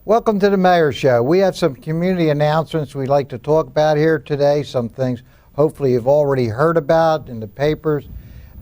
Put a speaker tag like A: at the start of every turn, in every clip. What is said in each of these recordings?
A: Welcome to the Mayor Show. We have some community announcements we'd like to talk about here today, some things hopefully you've already heard about in the papers.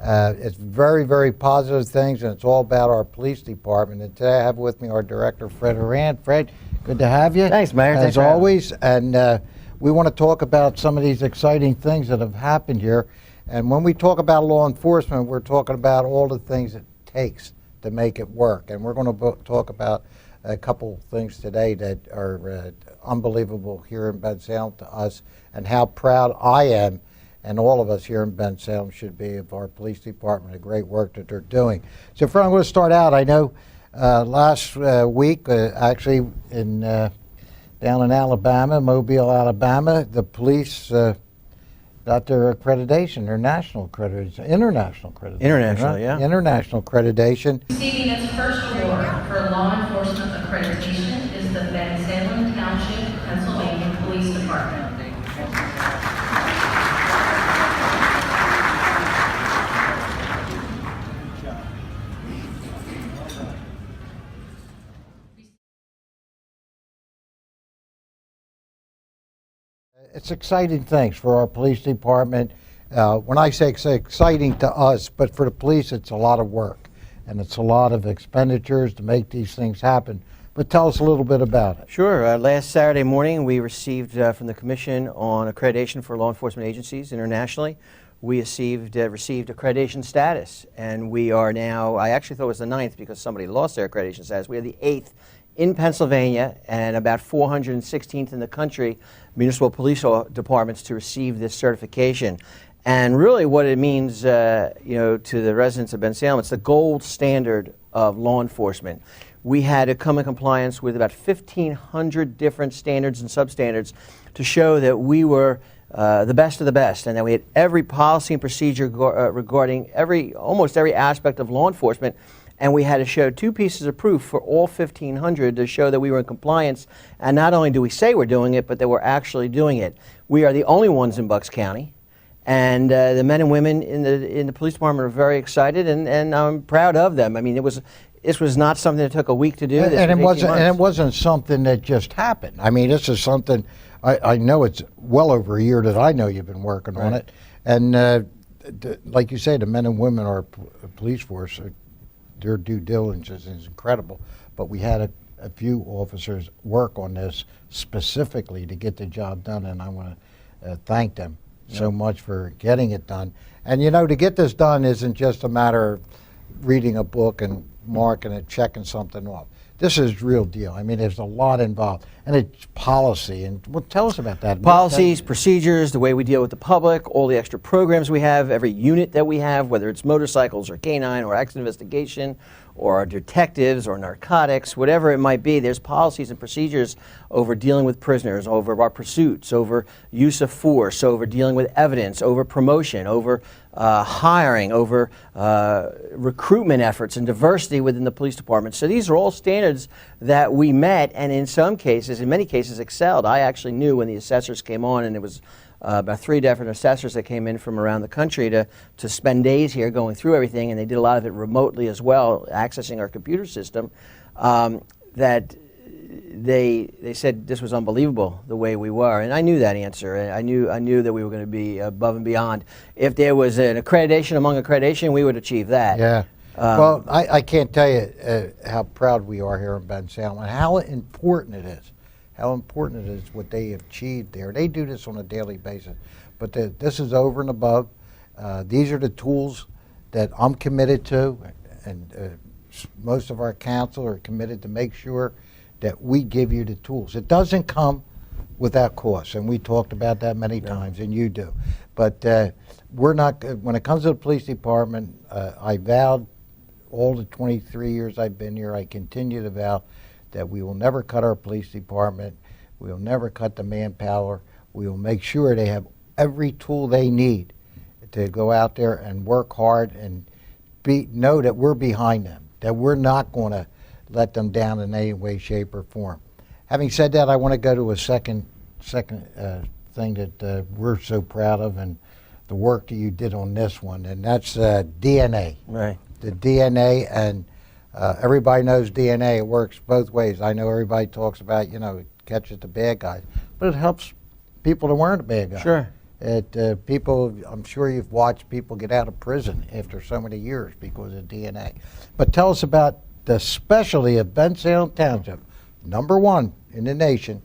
A: It's very, very positive things, and it's all about our police department. And today I have with me our director, Fred Harran. Fred, good to have you.
B: Thanks, Mayor.
A: As always. And we want to talk about some of these exciting things that have happened here. And when we talk about law enforcement, we're talking about all the things it takes to make it work. And we're going to talk about a couple things today that are unbelievable here in Bensalem to us, and how proud I am, and all of us here in Bensalem should be, of our police department, the great work that they're doing. So, Fred, I'm going to start out. I know last week, actually in down in Alabama, Mobile, Alabama, the police got their accreditation, their national accreditation, international accreditation.
B: International,
A: right?
B: yeah.
A: International accreditation.
C: Receiving its first award for law enforcement accreditation is the Bensalem Township, Pennsylvania Police Department.
A: It's exciting things for our police department. When I say it's exciting to us, but for the police, it's a lot of work, and it's a lot of expenditures to make these things happen. But tell us a little bit about it.
B: Sure. Last Saturday morning, we received from the Commission on Accreditation for Law Enforcement Agencies internationally, we received accreditation status, and we are now, I actually thought it was the 9th because somebody lost their accreditation status. We are the 8th in Pennsylvania and about 416th in the country municipal police departments to receive this certification. And really what it means to the residents of Bensalem, it's the gold standard of law enforcement. We had to come in compliance with about 1,500 different standards and substandards to show that we were the best of the best, and that we had every policy and procedure regarding almost every aspect of law enforcement. And we had to show 2 pieces of proof for all 1,500 to show that we were in compliance. And not only do we say we're doing it, but that we're actually doing it. We are the only ones in Bucks County. And the men and women in the police department are very excited, and I'm proud of them. I mean, this was not something that took a week to do.
A: And it wasn't something that just happened. I mean, this is something, I know it's well over a year that I know you've been working on it. And like you say, the men and women of our police force, their due diligence is incredible. But we had a few officers work on this specifically to get the job done, and I want to thank them so much for getting it done. And to get this done isn't just a matter of reading a book and marking it, checking something off. This is real deal. I mean, there's a lot involved, and it's policy. And tell us about that.
B: Policies, procedures, the way we deal with the public, all the extra programs we have, every unit that we have, whether it's motorcycles or canine or accident investigation or our detectives or narcotics, whatever it might be. There's policies and procedures over dealing with prisoners, over our pursuits, over use of force, over dealing with evidence, over promotion, over hiring, over recruitment efforts and diversity within the police department. So these are all standards that we met, and in many cases excelled. I actually knew when the assessors came on, and it was about 3 different assessors that came in from around the country to spend days here going through everything, and they did a lot of it remotely as well, accessing our computer system, that they said this was unbelievable the way we were. And I knew that answer. I knew that we were going to be above and beyond. If there was an accreditation among accreditation, we would achieve that.
A: Yeah. Well, I can't tell you how proud we are here in Bensalem and how important it is. How important it is what they have achieved there. They do this on a daily basis. But this is over and above. These are the tools that I'm committed to, and most of our council are committed to make sure that we give you the tools. It doesn't come without cost, and we talked about that many times, and you do. But we're not, when it comes to the police department, I vowed all the 23 years I've been here, I continue to vow that we will never cut our police department, we will never cut the manpower, we will make sure they have every tool they need to go out there and work hard and know that we're behind them, that we're not going to let them down in any way, shape, or form. Having said that, I want to go to a second thing that we're so proud of, and the work that you did on this one, and that's DNA.
B: Right.
A: The DNA, and Everybody knows DNA. It works both ways. I know everybody talks about, it catches the bad guys, but it helps people that weren't a bad guy.
B: Sure.
A: People, I'm sure you've watched people get out of prison after so many years because of DNA. But tell us about the specialty of Bensalem Township, #1 in the nation,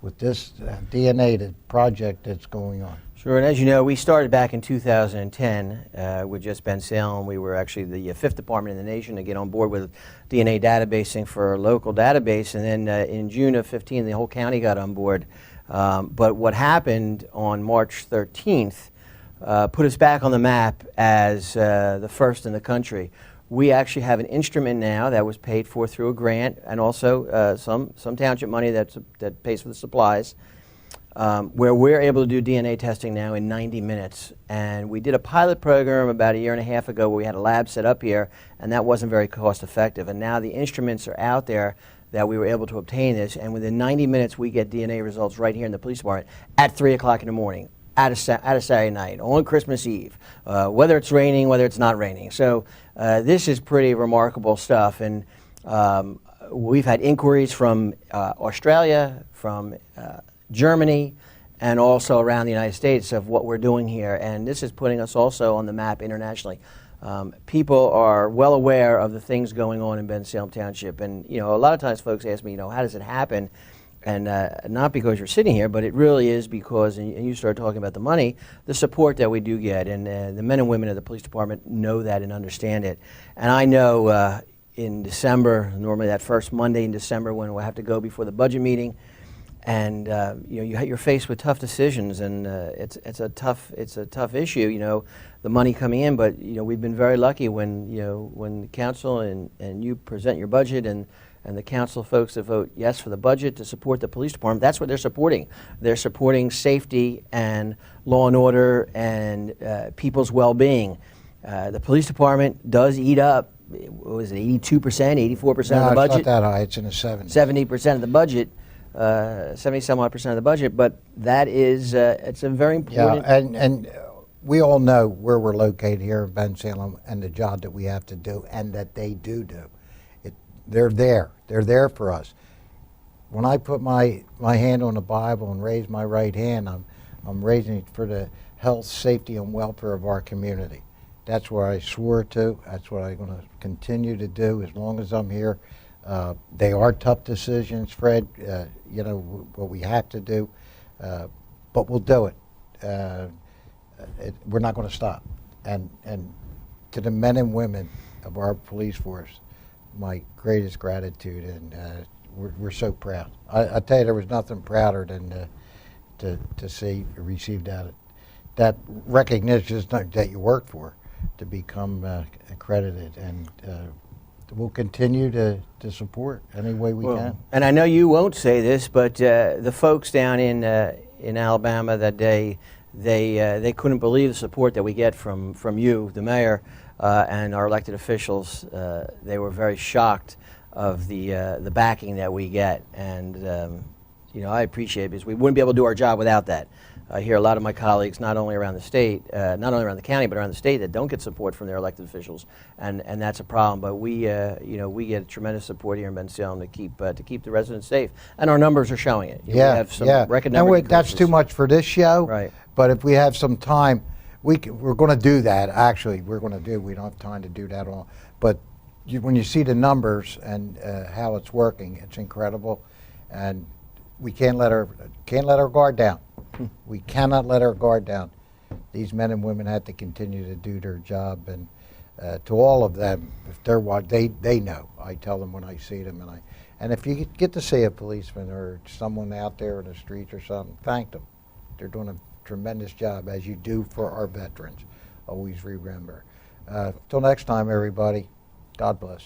A: with this DNA project that's going on.
B: Sure, and as you know, we started back in 2010 with just Bensalem. We were actually the 5th department in the nation to get on board with DNA databasing for a local database, and then in June of 15, the whole county got on board. But what happened on March 13th put us back on the map as the first in the country. We actually have an instrument now that was paid for through a grant, and also some township money that pays for the supplies, where we're able to do DNA testing now in 90 minutes. And we did a pilot program about a year and a half ago where we had a lab set up here, and that wasn't very cost effective. And now the instruments are out there that we were able to obtain this, and within 90 minutes we get DNA results right here in the police department at 3 o'clock in the morning, at a Saturday night, on Christmas Eve, whether it's raining, whether it's not raining. So this is pretty remarkable stuff, and we've had inquiries from Australia, from Germany, and also around the United States of what we're doing here, and this is putting us also on the map internationally. People are well aware of the things going on in Bensalem Township, and a lot of times folks ask me, how does it happen? And not because you're sitting here, but it really is because, and you started talking about the money, the support that we do get, and the men and women of the police department know that and understand it. And I know in December, normally that first Monday in December when we'll have to go before the budget meeting, and you're faced with tough decisions, and it's a tough issue. The money coming in, but we've been very lucky when the council and you present your budget, and the council folks that vote yes for the budget to support the police department. That's what they're supporting. They're supporting safety and law and order and people's well-being. The police department does eat up. What was it, 82%, 84% of the budget?
A: No, it's not that high. It's in the 70s.
B: 70% of the budget. 70-some-odd% of the budget, but that is it's a very important.
A: Yeah, and we all know where we're located here in Bensalem and the job that we have to do, and that they do. They're there. They're there for us. When I put my hand on the Bible and raise my right hand, I'm raising it for the health, safety, and welfare of our community. That's what I swore to. That's what I'm going to continue to do as long as I'm here. They are tough decisions, Fred, what we have to do, but we'll do it. We're not going to stop. And to the men and women of our police force, my greatest gratitude, and we're so proud. I tell you, there was nothing prouder than to receive that recognition that you worked for, to become accredited, and we'll continue to support any way we can.
B: And I know you won't say this, but the folks down in Alabama that day, they couldn't believe the support that we get from you, the mayor, and our elected officials. They were very shocked of the backing that we get, and I appreciate it, because we wouldn't be able to do our job without that. I hear a lot of my colleagues, not only around the state, not only around the county, but around the state, that don't get support from their elected officials, and that's a problem. But we get tremendous support here in Bensalem to keep the residents safe, and our numbers are showing it. We have some record number
A: and that's too much for this show.
B: Right.
A: But if we have some time, we're going to do that. Actually, we don't have time to do that all. But when you see the numbers and how it's working, it's incredible, and we can't let our guard down. We cannot let our guard down. These men and women have to continue to do their job, and to all of them, if they're they know. I tell them when I see them, and if you get to see a policeman or someone out there in the streets or something, thank them. They're doing a tremendous job, as you do for our veterans. Always remember. Till next time, everybody. God bless.